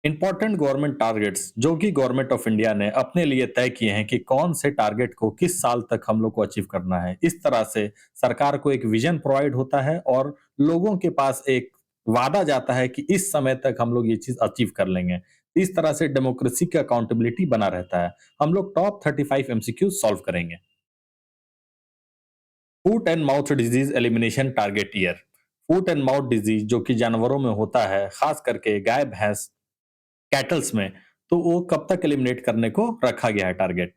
Important government targets जो कि government of India ने अपने लिए तय किए हैं कि कौन से टारगेट को किस साल तक हम लोग को अचीव करना है। इस तरह से सरकार को एक विजन प्रोवाइड होता है और लोगों के पास एक वादा जाता है कि इस समय तक हम लोग ये चीज़ अचीव कर लेंगे। इस तरह से डेमोक्रेसी का अकाउंटेबिलिटी बना रहता है। हम लोग टॉप 35 एमसीक्यूज़ सॉल्व करेंगे। Foot and mouth disease elimination target year. Foot and mouth disease जो कि जानवरों में होता है, खास करके गाय, भैंस, कैटल्स में, तो वो कब तक एलिमिनेट करने को रखा गया है टारगेट?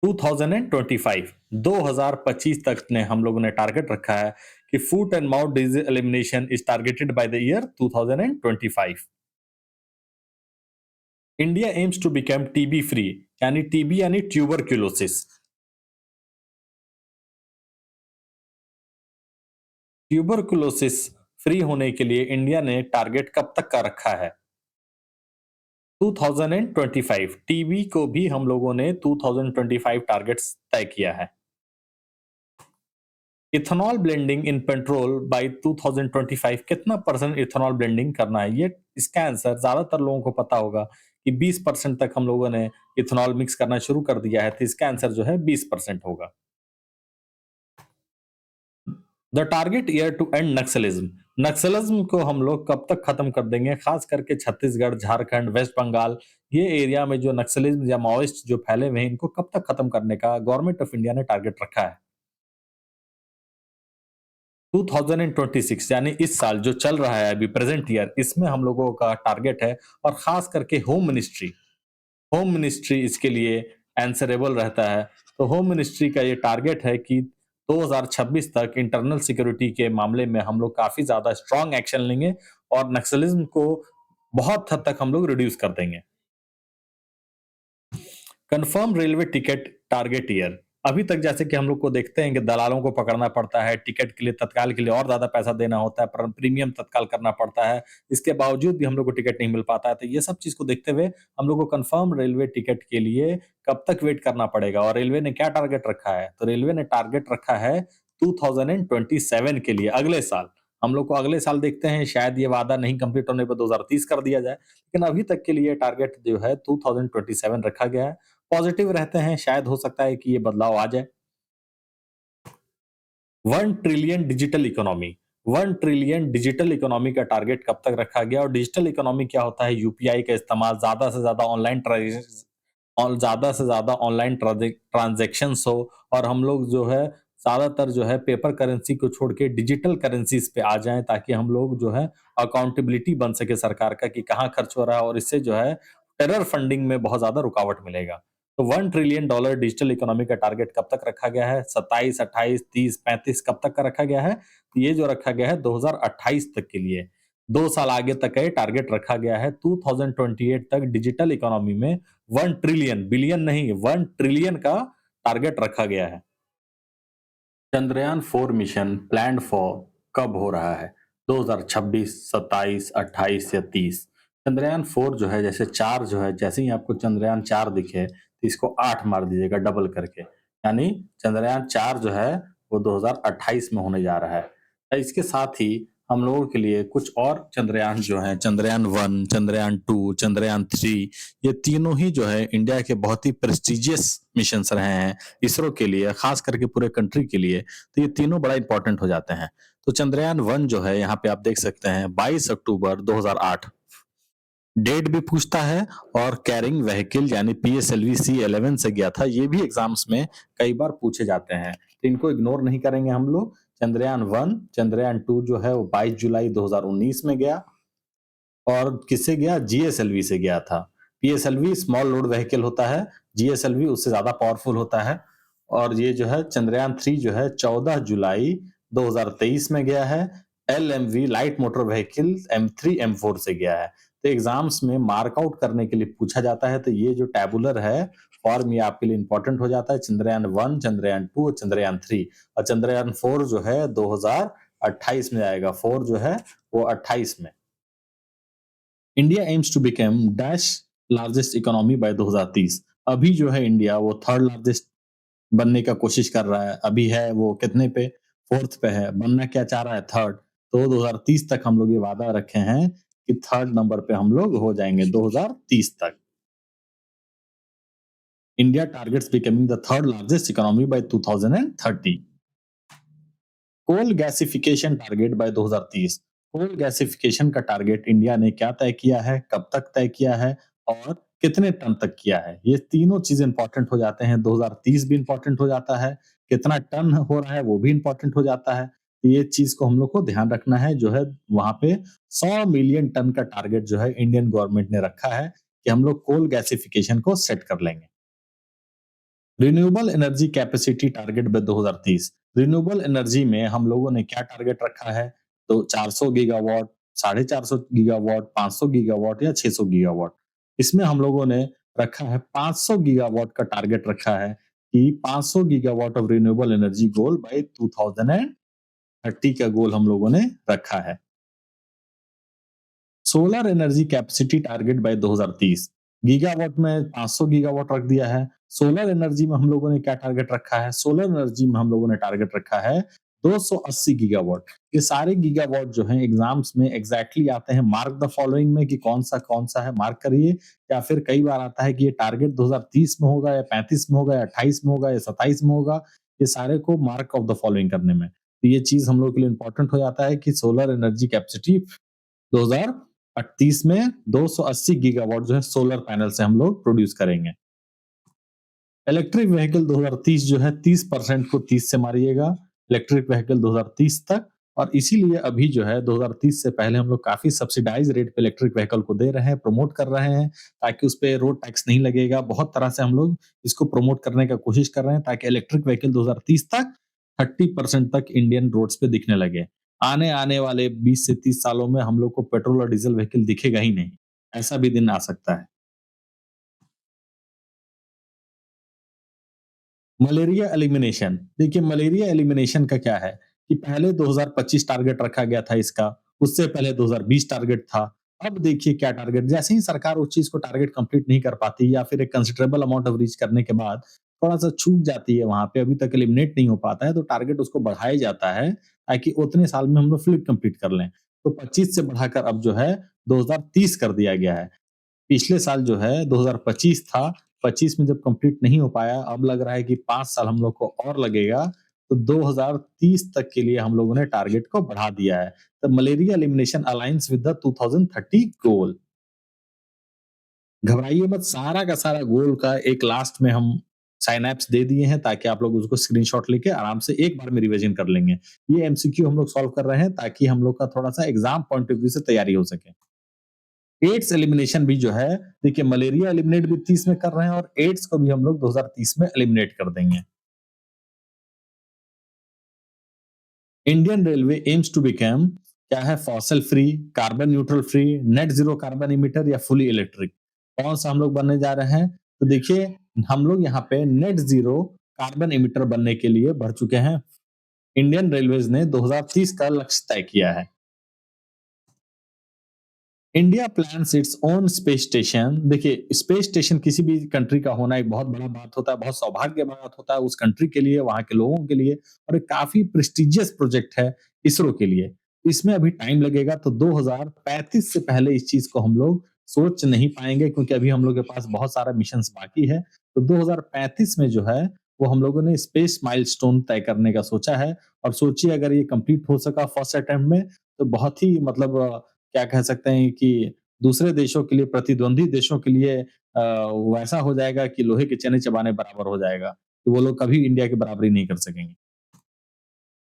2025 2025 तक ने हम लोगों ने टारगेट रखा है कि foot and mouth disease elimination is targeted by the year 2025। India aims to become TB free, यानी टीबी यानी ट्यूबरक्यूलोसिस। ट्यूबरक्यूलोसिस फ्री होने के लिए इंडिया ने टारगेट कब तक का रखा है? 2025। टीबी को भी हम लोगों ने 2025 टारगेट्स तय किया है। Ethanol blending in petrol by 2025 कितना परसेंट इथेनॉल ब्लेंडिंग करना है? ये इसका आंसर ज़्यादातर लोगों को पता होगा कि 20% तक हम लोगों ने इथेनॉल मिक्स करना शुरू कर दिया है, तो इसका आंसर जो है 20% होगा। The target year to end naxalism. Naxalism को हम लोग कब तक खत्म कर देंगे? खास करके छत्तीसगढ़, झारखंड, वेस्ट बंगाल, ये एरिया में जो नक्सलिज्म या माओइस्ट जो फैले हुए हैं, इनको कब तक खत्म करने का गवर्नमेंट ऑफ इंडिया ने टारगेट रखा है? 2026 यानी इस साल जो चल रहा है अभी प्रेजेंट ईयर, इसमें हम लोगों का टारगेट है और खास करके होम मिनिस्ट्री इसके लिए आंसरेबल रहता है। तो होम मिनिस्ट्री का ये टारगेट है कि 2026 तक इंटरनल सिक्योरिटी के मामले में हम लोग काफी ज्यादा स्ट्रांग एक्शन लेंगे और नक्सलिज्म को बहुत हद तक हम लोग रिड्यूस कर देंगे। Confirm railway ticket target year. अभी तक जैसे कि हम लोग को देखते हैं कि दलालों को पकड़ना पड़ता है, टिकट के लिए तत्काल के लिए और ज़्यादा पैसा देना होता है, प्रीमियम तत्काल करना पड़ता है। इसके बावजूद भी हम लोग को टिकट नहीं मिल पाता है। तो ये सब चीज़ को देखते हुए हम लोग को कंफर्म रेलवे टिकट के लिए कब तक वेट करना पड़ेगा और रेलवे ने क्या टारगेट रखा है? तो रेलवे ने टारगेट रखा है 2027 के लिए, अगले साल। हम लोग को अगले साल देखते हैं, शायद ये वादा नहीं कंप्लीट होने पर 2030 कर दिया जाए। लेकिन अभी तक के लिए टारगेट जो है 2027 रखा गया है। पॉजिटिव रहते हैं, शायद हो सकता है कि ये बदलाव आ जाए। 1 trillion digital economy. 1 trillion digital economy का टारगेट कब तक रखा गया? और डिजिटल इकोनॉमी क्या होता है? यूपीआई का इस्तेमाल, ज़्यादा से ज़्यादा ऑनलाइन ट्रांज़ैक्शंस हो और हम लोग जो है ज़्यादातर जो है पेपर करेंसी को छोड़ के डिजिटल करेंसीज़ पे आ जाएँ, ताकि हम लोग जो है अकाउंटेबिलिटी बन सके सरकार का कि कहाँ खर्च हो रहा है और इससे जो है टेरर फंडिंग में बहुत ज़्यादा रुकावट मिलेगा। तो $1 ट्रिलियन डिजिटल इकोनॉमी का टारगेट कब तक रखा गया है? 27, 28, 30, 35 कब तक का रखा गया है? ये जो रखा गया है 2028 तक के लिए। 2 साल आगे तक का ये टारगेट रखा गया है। 2028 तक डिजिटल इकोनॉमी में 1 ट्रिलियन, बिलियन नहीं, 1 ट्रिलियन का टारगेट रखा गया है। चंद्रयान 4 मिशन प्लान्ड फॉर कब हो रहा है? 2026, 27, 28 या 30? चंद्रयान 4 जो है, जैसे 4 जो है, जैसे ही आपको चंद्रयान 4 दिखे, तो इसको 8 मार दीजिएगा डबल करके। यानी चंद्रयान 4 जो है, वो 2028 में होने जा रहा है। इसके साथ ही हम लोगों के लिए कुछ और चंद्रयान जो हैं, चंद्रयान 1, चंद्रयान 2, चंद्रयान 3, ये तीनों ही जो है इंडिया के बहुत ही प्रेस्टिजियस मिशंस रहे हैं। इसरो के लिए, खास करके पूरे कंट्री के लिए, तो ये तीनों बड़ा इंपॉर्टेंट हो जाते हैं। तो चंद्रयान 1 जो है, यहाँ पे आप देख सकते हैं 22 अक्टूबर 2008 डेट भी पूछता है और कैरिंग व्हीकल यानी पीएसएलवी C11 से गया था। ये भी एग्जाम्स में कई बार पूछे जाते हैं, तो इनको इग्नोर नहीं करेंगे हम लोग। चंद्रयान 1, चंद्रयान 2 जो है वो 22 जुलाई 2019 में गया और किससे गया? जीएसएलवी से गया था। पीएसएलवी स्मॉल लोड व्हीकल होता है, जीएसएलवी उससे ज़्यादा पावरफुल होता है। और ये जो है चंद्रयान 3 जो है 14 जुलाई 2023 में गया है। LMV light motor vehicle M3 M4 से गया है। तो एग्जाम्स में मार्क आउट करने के लिए पूछा जाता है, तो ये जो टैबुलर है फॉर्म, ये आपके लिए इंपॉर्टेंट हो जाता है। चंद्रयान 1, चंद्रयान 2 और चंद्रयान 3। और चंद्रयान 4 जो है 2028 में आएगा। 4 जो है वो 28 में। India aims to become dash largest economy by 2030। अभी जो है इंडिया वो थर्ड लार्जेस्ट बनने का कोशिश कर रहा है। अभी है वो कितने पे? फोर्थ पे है। बनना क्या चाह रहा है? थर्ड। तो 2030 तक हम लोग ये वादा रखे हैं कि थर्ड नंबर पे हम लोग हो जाएँगे 2030 तक। India targets becoming the third largest economy by 2030। Coal gasification target by 2030। Coal gasification का टारगेट इंडिया ने क्या तय किया है, कब तक तय किया है और कितने टन तक किया है? ये तीनों चीज़ इम्पोर्टेंट हो जाते हैं। 2030 भी इम्पोर्टेंट हो जाता है, कितना टन हो रहा है वो भी इम्पोर्टेंट हो जाता है। तो ये चीज़ को हम लोग को ध्यान रखना है जो है वहाँ पे 100 मिलियन टन का टारगेट जो है इंडियन गवर्नमेंट ने रखा है कि हम लोग कोल गैसिफिकेशन को सेट कर लेंगे। Renewable energy capacity target by 2030। Renewable energy में हम लोगों ने क्या टारगेट रखा है? तो 400 गीगावाट, 450 गीगावाट, 500 गीगावाट या 600 गीगावाट। इसमें हम लोगों ने रखा है 500 गीगावाट का टारगेट रखा है कि 500 gigawatt of renewable energy goal by 2030 का गोल हम लोगों ने रखा है। Solar energy capacity target by 2030। Gigawatt में 500 गीगावाट रख दिया है। सोलर एनर्जी में हम लोगों ने क्या टारगेट रखा है? सोलर एनर्जी में हम लोगों ने टारगेट रखा है 280 गीगावाट। ये सारे गीगावाट जो हैं एग्जाम्स में एग्जैक्टली आते हैं मार्क द फॉलोइंग में कि कौन-सा है मार्क करिए या फिर कई बार आता है कि ये टारगेट 2030 में होगा या 35 में होगा या 28 में होगा या 27 में होगा। ये सारे को मार्क ऑफ द फॉलोइंग करने में। तो ये चीज़ हम लोग के लिए इम्पोर्टेंट हो जाता है कि सोलर एनर्जी कैपेसिटी 2038 में 280 गीगावाट जो है सोलर पैनल से हम लोग प्रोड्यूस करेंगे। इलेक्ट्रिक व्हीकल 2030 जो है 30% को 30 से मारिएगा, इलेक्ट्रिक व्हीकल 2030 तक। और इसीलिए अभी जो है 2030 से पहले हम लोग काफ़ी सब्सिडाइज़ रेट पे इलेक्ट्रिक व्हीकल को दे रहे हैं, प्रमोट कर रहे हैं, ताकि उस पे रोड टैक्स नहीं लगेगा। बहुत तरह से हम लोग इसको प्रमोट करने का कोशिश कर रहे हैं ताकि इलेक्ट्रिक व्हीकल 2030 तक 30% तक इंडियन रोड्स पे दिखने लगे। आने आने वाले 20 से 30 सालों में हम लोग को पेट्रोल और डीज़ल व्हीकल दिखेगा ही नहीं। ऐसा भी दिन आ सकता है। Malaria elimination. देखिए मलेरिया एलिमिनेशन का क्या है कि पहले 2025 टारगेट रखा गया था इसका, उससे पहले 2020 टारगेट था। अब देखिए क्या टारगेट जैसे ही सरकार उस चीज़ को टारगेट कंप्लीट नहीं कर पाती या फिर एक कंसिडरेबल अमाउंट ऑफ रीच करने के बाद थोड़ा-सा चूक जाती है वहाँ पे, अभी तक एलिमिनेट नहीं हो पाता है, तो टारगेट उसको बढ़ाया जाता है ताकि उतने साल में हम लोग फुल कंप्लीट कर लें। तो 25 से बढ़ाकर अब जो है 2030 कर दिया गया है। पिछले साल जो है 2025 था, 25 में जब कंप्लीट नहीं हो पाया, अब लग रहा है कि 5 साल हम लोग को और लगेगा, तो 2030 तक के लिए हम लोगों ने टारगेट को बढ़ा दिया है। The malaria elimination alliance with the 2030 गोल। घबराइए मत, सारा का सारा गोल का एक लास्ट में हम साइनैप्स दे दिए हैं ताकि आप लोग उसको स्क्रीनशॉट लेके आराम से एक बार में रिवीजन कर लेंगे। ये एमसीक्यू हम लोग सॉल्व कर रहे हैं ताकि हम लोग का थोड़ा-सा एग्ज़ाम पॉइंट ऑफ व्यू से तैयारी हो सके। एड्स एलिमिनेशन भी जो है, देखिए मलेरिया एलिमिनेट भी 30 में कर रहे हैं और एड्स को भी हम लोग 2030 में एलिमिनेट कर देंगे। Indian railway aims to become क्या है? Fossil free, carbon neutral free, net zero carbon emitter या फुली इलेक्ट्रिक। कौन सा हम लोग बनने जा रहे हैं? तो देखिए हम लोग यहाँ पे नेट जीरो कार्बन इमिटर बनने के लिए बढ़ चुके हैं। इंडियन रेलवेज ने 2030 का लक्ष्य तय किया है। India plans its own space station. देखिए स्पेस स्टेशन किसी भी कंट्री का होना एक बहुत बड़ा बात होता है, बहुत सौभाग्य की बात होता है उस कंट्री के लिए, वहाँ के लोगों के लिए, और एक काफ़ी प्रेस्टिजियस प्रोजेक्ट है इसरो के लिए। इसमें अभी टाइम लगेगा, तो 2035 से पहले इस चीज़ को हम लोग सोच नहीं पाएँगे क्योंकि अभी हम लोग के पास बहुत सारा मिशन्स बाकी है। तो 2035 में जो है वो हम लोगों ने स्पेस माइलस्टोन तय करने का सोचा है। और सोचिए अगर ये कंप्लीट हो सका फर्स्ट अटेम्प्ट में, तो बहुत ही मतलब क्या कह सकते हैं कि दूसरे देशों के लिए, प्रतिद्वंदी देशों के लिए वैसा हो जाएगा कि लोहे के चने चबाने बराबर हो जाएगा, कि वो लोग कभी इंडिया की बराबरी नहीं कर सकेंगे।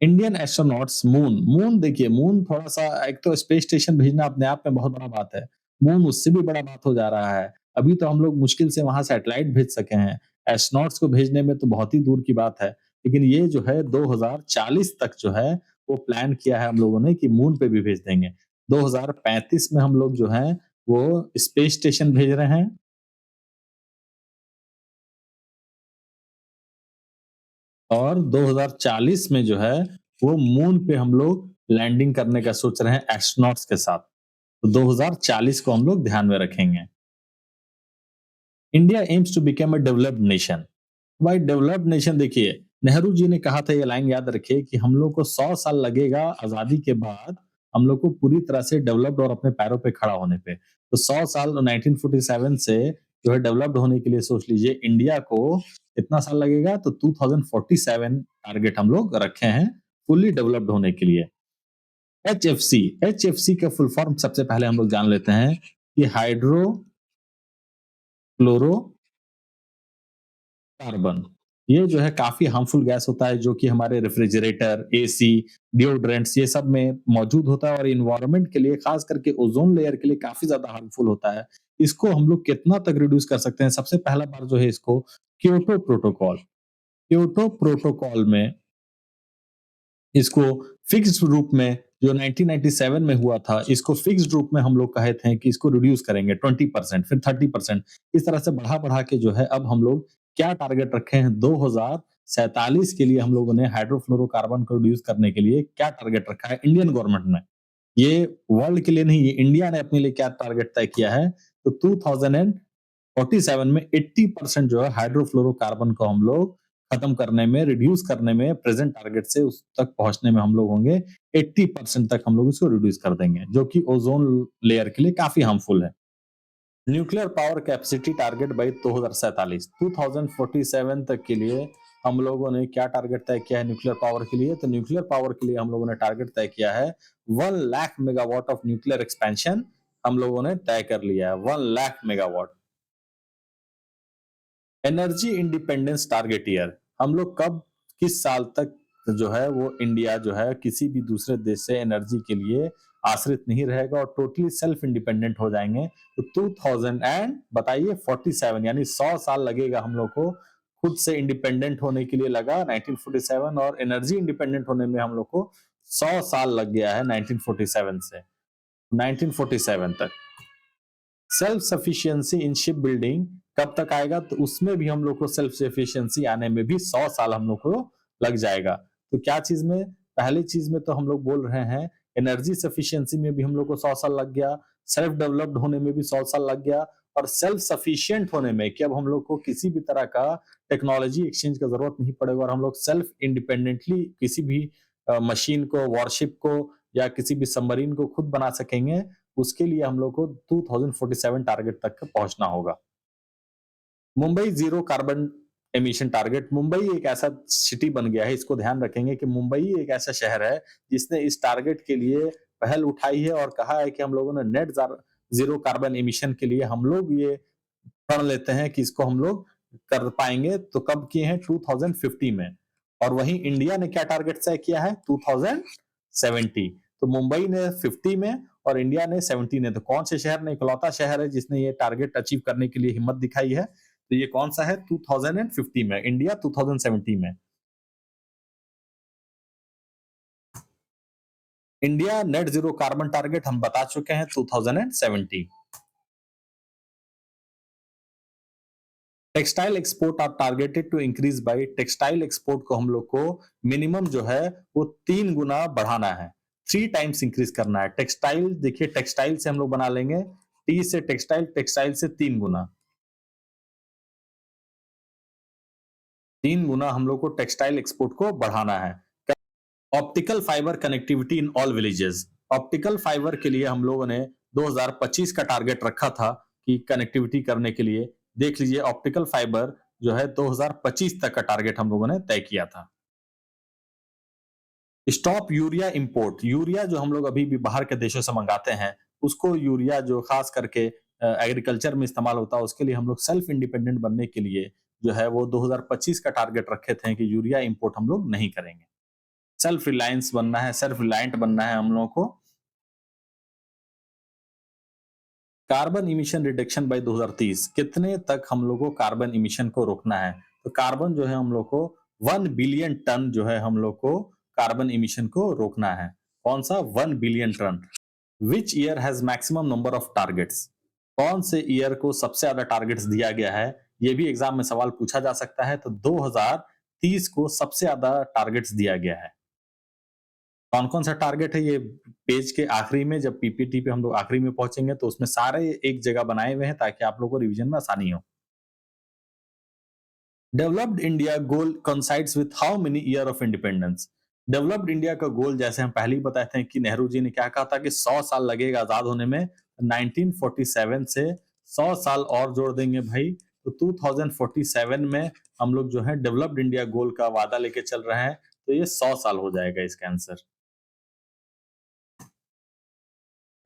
Indian astronauts moon. मून देखिए मून थोड़ा-सा, एक तो स्पेस स्टेशन भेजना अपने आप में बहुत बड़ा बात है। मून उससे भी बड़ा बात हो जा रहा है। अभी तो हम लोग मुश्किल से वहाँ सैटेलाइट भेज सके हैं। एस्ट्रोनॉट्स को भेजने में तो बहुत ही दूर की बात है। लेकिन ये जो है 2040 तक जो है वो प्लान किया है हम लोगों ने कि मून पे भी भेज देंगे। 2035 में हम लोग जो हैं वो स्पेस स्टेशन भेज रहे हैं और 2040 में जो है वो मून पे हम लोग लैंडिंग करने का सोच रहे हैं एस्ट्रोनॉट्स के साथ। तो 2040 को हम लोग ध्यान में रखेंगे। India aims to become a developed nation. भाई डेवलप्ड नेशन देखिए, नेहरू जी ने कहा था, ये लाइन याद रखिए कि हम लोग को 100 साल लगेगा आज़ादी के बाद हम लोग को पूरी तरह से डेवलप्ड और अपने पैरों पे खड़ा होने पे। तो 100 साल 1947 से जो है डेवलप्ड होने के लिए सोच लीजिए इंडिया को कितना साल लगेगा, तो 2047 टारगेट हम लोग रखे हैं फुल्ली डेवलप्ड होने के लिए। एचएफसी, एचएफसी का फुल फॉर्म सबसे पहले हम लोग जान लेते हैं कि हाइड्रो क्लोरो कार्बन। ये जो है काफ़ी हार्मफुल गैस होता है जो कि हमारे रेफ्रिजरेटर, एसी, डिओड्रेंट्स ये सब में मौजूद होता है और एनवायरनमेंट के लिए ख़ास करके ओज़ोन लेयर के लिए काफ़ी ज़्यादा हार्मफुल होता है। इसको हम लोग कितना तक रिड्यूस कर सकते हैं? सबसे पहला बार जो है इसको क्योटो प्रोटोकॉल में इसको फिक्स्ड रूप में जो 1997 में हुआ था, इसको फिक्स्ड रूप में हम लोग कहे थे कि इसको रिड्यूस करेंगे 20% फिर 30%, इस तरह से बढ़ा-बढ़ा के जो है अब हम लोग क्या टारगेट रखे हैं 2047 के लिए हम लोगों ने हाइड्रोफ्लोरोकार्बन को रिड्यूस करने के लिए क्या टारगेट रखा है इंडियन गवर्नमेंट ने। ये वर्ल्ड के लिए नहीं, ये इंडिया ने अपने लिए क्या टारगेट तय किया है, तो 2047 में 80% जो है हाइड्रोफ्लोरोकार्बन को हम लोग खत्म करने में, रिड्यूस करने में, प्रेजेंट टारगेट से उस तक पहुंचने में हम लोग होंगे 80% तक हम लोग इसको रिड्यूस कर देंगे, जो कि ओजोन लेयर के लिए काफी हार्मफुल है। Nuclear power capacity target by 2047 2047 तक के लिए हम लोगों ने क्या टारगेट तय किया है न्यूक्लियर पावर के लिए, तो न्यूक्लियर पावर के लिए हम लोगों ने टारगेट तय किया है 1 lakh megawatt of nuclear expansion हम लोगों ने तय कर लिया है 1 lakh megawatt. Energy independence target year हम लोग कब किस साल तक जो है वो इंडिया जो है किसी भी दूसरे देश से एनर्जी के लिए आश्रित नहीं रहेगा और टोटली सेल्फ इंडिपेंडेंट हो जाएंगे, तो 2000 एंड बताइए 47 यानी 100 साल लगेगा हम लोग को खुद से इंडिपेंडेंट होने के लिए लगा 1947 और एनर्जी इंडिपेंडेंट होने में हम लोग को 100 साल लग गया है 1947 से 1947 तक। Self sufficiency in ship building कब तक आएगा, तो उसमें भी हम लोग को सेल्फ सफिशिएंसी आने में भी 100 साल हम लोग को लग जाएगा। तो क्या चीज में, पहली चीज में तो हम लोग बोल रहे हैं एनर्जी सफिशिएंसी में भी हम लोग को 100 साल लग गया, सेल्फ डेवलप्ड होने में भी 100 साल लग गया और सेल्फ सफिशिएंट होने में कि अब हम लोग को किसी भी तरह का टेक्नोलॉजी एक्सचेंज का जरूरत नहीं पड़ेगा और हम लोग सेल्फ इंडिपेंडेंटली किसी भी मशीन को, वॉरशिप को या किसी भी सबमरीन को खुद बना सकेंगे। उसके लिए हम लोग को 2047 टारगेट तक पहुंचना होगा। Mumbai zero carbon emission target, Mumbai एक ऐसा सिटी बन गया है, इसको ध्यान रखेंगे कि मुंबई एक ऐसा शहर है जिसने इस टारगेट के लिए पहल उठाई है और कहा है कि हम लोगों ने नेट जीरो कार्बन एमिशन के लिए हम लोग ये पढ़ लेते हैं कि इसको हम लोग कर पाएंगे, तो कब किए हैं 2050 में। और वहीं इंडिया ने क्या टारगेट तय किया है 2070। तो मुंबई ने 50 में और इंडिया ने 70 में, तो कौन से शहर ने, इकलौता शहर है जिसने ये टारगेट अचीव करने के लिए हिम्मत दिखाई है, तो ये कौन सा है 2050 में, इंडिया 2070 में। India net zero carbon target हम बता चुके हैं 2070। Textile export are targeted to increase by, textile export को हम लोग को मिनिमम जो है वो 3 गुना बढ़ाना है, 3 टाइम्स इंक्रीज करना है। टेक्सटाइल देखिए, टेक्सटाइल से हम लोग बना लेंगे, टी से टेक्सटाइल, टेक्सटाइल से 3 गुना, 3 गुना हम लोग को टेक्सटाइल एक्सपोर्ट को बढ़ाना है। Optical fibre connectivity in all villages, optical fibre के लिए हम लोगों ने 2025 का टारगेट रखा था कि कनेक्टिविटी करने के लिए, देख लीजिए ऑप्टिकल फाइबर जो है 2025 तक का टारगेट हम लोगों ने तय किया था। स्टॉप यूरिया इंपोर्ट, यूरिया जो हम लोग अभी भी बाहर के देशों से मंगाते हैं, उसको यूरिया जो खास करके एग्रीकल्चर में इस्तेमाल होता है उसके लिए हम लोग सेल्फ इंडिपेंडेंट बनने के लिए जो है वो 2025 का टारगेट रखे थे कि यूरिया इंपोर्ट हम लोग नहीं करेंगे। सेल्फ रिलायंस बनना है, सेल्फ रिलायंट बनना है हम लोगों को। कार्बन इमिशन रिडक्शन बाय 2030, कितने तक हम लोग को कार्बन इमिशन को रोकना है, तो कार्बन जो है हम लोग को 1 बिलियन टन जो है हम लोग को कार्बन इमिशन को रोकना है। कौन सा 1 billion tonne. Which year has maximum number of targets, कौन से ईयर को सबसे ज्यादा टारगेट्स दिया गया है, ये भी एग्जाम में सवाल पूछा जा सकता है। तो 2030 को सबसे ज्यादा टारगेट्स दिया गया है। कौन कौन सा टारगेट है, ये पेज के आखिरी में जब पीपीटी पे हम लोग आखिरी में पहुंचेंगे तो उसमें सारे एक जगह बनाए हुए हैं ताकि आप लोगों को रिवीजन में आसानी हो। Developed India goal coincides with how many year of independence, developed India का गोल जैसे हम पहले ही बताए थे कि नेहरू जी ने क्या कहा था कि 100 साल लगेगा आज़ाद होने में। 1947 से 100 साल और जोड़ देंगे भाई, तो 2047 में हम लोग जो है डेवलप्ड इंडिया गोल का वादा लेके चल रहे हैं, तो ये 100 साल हो जाएगा इसका आंसर।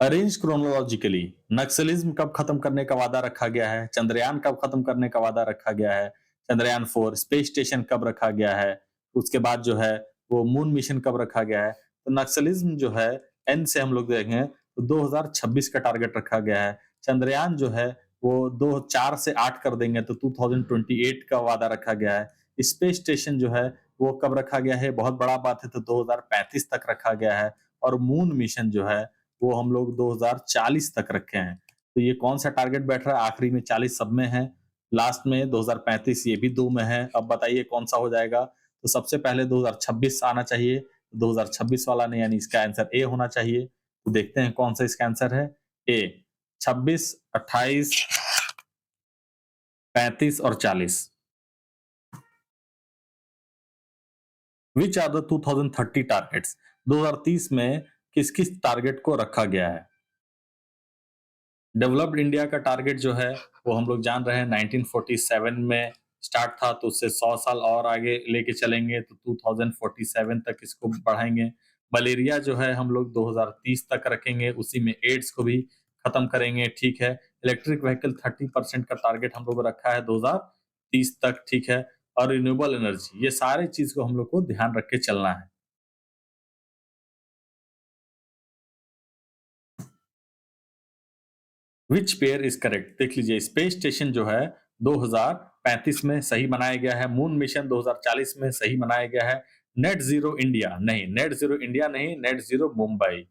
अरेंज क्रोनोलॉजिकली नक्सलिज्म कब खत्म करने का वादा रखा गया है, चंद्रयान कब खत्म करने का वादा रखा गया है, चंद्रयान 4 स्पेस स्टेशन कब रखा गया है, उसके बाद जो है वो मून मिशन कब रखा गया है। तो नक्सलिज्म जो है एन से हम लोग देखें तो 2026 का टारगेट रखा गया है। चंद्रयान जो है वो 4 से 8 कर देंगे तो 2028 का वादा रखा गया है। स्पेस स्टेशन जो है वो कब रखा गया है, बहुत बड़ा बात है, तो 2035 तक रखा गया है। और मून मिशन जो है वो हम लोग 2040 तक रखे हैं। तो ये कौन-सा टारगेट बैठ रहा है? आखिरी में 40 सब में है, लास्ट में 2035 ये भी 2 में है। अब बताइए कौन-सा हो जाएगा? तो सबसे पहले 2026 आना चाहिए, 2026 वाला नहीं, यानी इसका आंसर ए होना चाहिए। तो देखते हैं कौन-सा इसका आंसर है? ए 26, 28, 35 और 40। Which are the 2030 targets? 2030 में किस-किस टारगेट को रखा गया है? डेवलप्ड इंडिया का टारगेट जो है वो हम लोग जान रहे हैं 1947 में स्टार्ट था, तो उससे 100 साल और आगे लेके चलेंगे तो 2047 तक इसको बढ़ाएंगे। मलेरिया जो है हम लोग 2030 तक रखेंगे, उसी में एड्स को भी खत्म करेंगे, ठीक है। इलेक्ट्रिक व्हीकल 30% का टारगेट हम लोग रखा है 2030 तक, ठीक है। और रिन्यूएबल एनर्जी, ये सारे चीज को हम लोग को ध्यान रख के चलना है। Which pair is correct? देख लीजिए, स्पेस स्टेशन जो है 2035 में सही बनाया गया है, मून मिशन 2040 में सही बनाया गया है। नेट जीरो इंडिया नहीं, नेट जीरो इंडिया नहीं, नेट जीरो मुंबई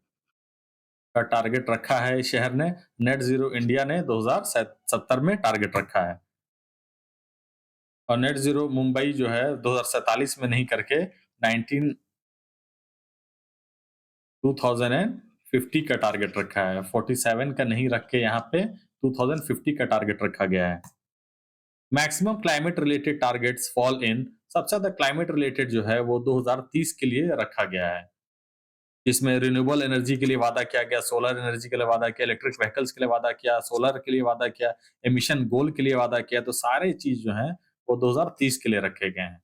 का टारगेट रखा है इस शहर ने। नेट जीरो इंडिया ने 2070 में टारगेट रखा है, और नेट जीरो मुंबई जो है 2047 में नहीं करके 19 2050 का टारगेट रखा है। 47 का नहीं रख के यहाँ पे 2050 का टारगेट रखा गया है। Maximum climate related targets fall in, सबसे ज्यादा क्लाइमेट रिलेटेड जो है वो 2030 के लिए रखा गया है। इसमें रिन्यूएबल एनर्जी के लिए वादा किया गया, सोलर एनर्जी के लिए वादा किया, इलेक्ट्रिक व्हीकल्स के लिए वादा किया, सोलर के लिए वादा किया, एमिशन गोल के लिए वादा किया, तो सारे चीज जो है वो 2030 के लिए रखे गए हैं।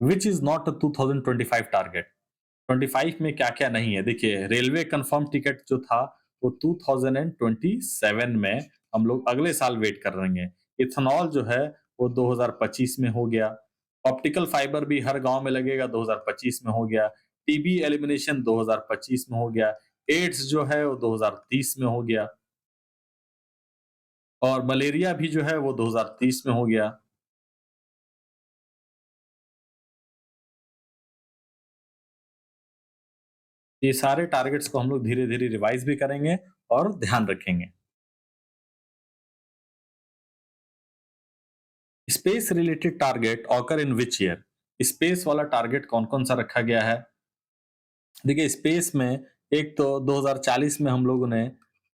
Which is not a 2025 target? 25 में क्या-क्या नहीं है? देखिए, रेलवे कंफर्म टिकट जो था वो 2027 में हम लोग अगले साल वेट कर रहे हैं। इथेनॉल जो है वो 2025 में हो गया। ऑप्टिकल फाइबर भी हर गाँव में लगेगा, 2025 में हो गया। टीबी एलिमिनेशन 2025 में हो गया। एड्स जो है वो 2030 में हो गया, और मलेरिया भी जो है वो 2030 में हो गया। ये सारे टारगेट्स को हम लोग धीरे-धीरे रिवाइज़ भी करेंगे और ध्यान रखेंगे। Space related target occur in which year? Space वाला टारगेट कौन-कौन सा रखा गया है? देखिए, स्पेस में एक तो 2040 में हम लोगों ने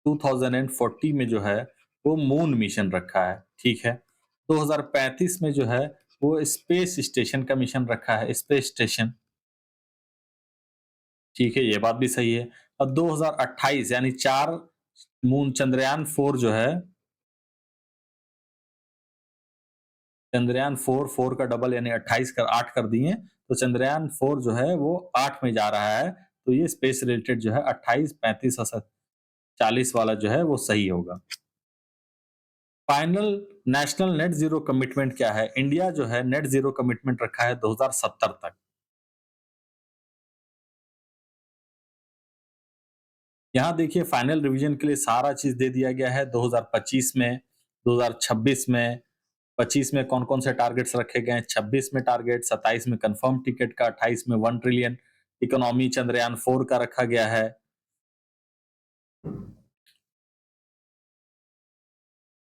2040 में जो है वो मून मिशन रखा है, ठीक है। 2035 में जो है वो स्पेस स्टेशन का मिशन रखा है, स्पेस स्टेशन, ठीक है, ये बात भी सही है। और 2028 यानी 4 मून, चंद्रयान 4 जो है, चंद्रयान 4 4 का डबल यानी 28 कर 8 कर दिए, तो चंद्रयान 4 जो है वो 8 में जा रहा है। तो ये स्पेस रिलेटेड जो है 28, 35 और 40 वाला जो है वो सही होगा। Final national net zero commitment क्या है? इंडिया जो है नेट जीरो कमिटमेंट रखा है 2070 तक। यहाँ देखिए, फाइनल रिवीजन के लिए सारा चीज दे दिया गया है। 2025 में, 2026 में, 25 में कौन-कौन से टारगेट्स रखे गए हैं, 26 में टारगेट, 27 में कंफर्म टिकट का, 28 में 1 ट्रिलियन इकोनॉमी चंद्रयान 4 का रखा गया है।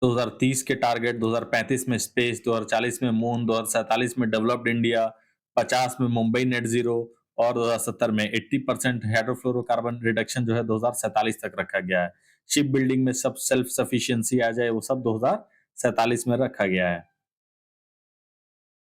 2030 के टारगेट, 2035 में स्पेस, 2040 में मून, 2047 में डेवलप्ड इंडिया, 50 में मुंबई नेट जीरो, और 2070 में 80% हाइड्रोफ्लोरोकार्बन रिडक्शन जो है 2047 तक रखा गया है। शिप बिल्डिंग में सब सेल्फ सफिशिएंसी आ जाए वो सब 2047 में रखा गया है।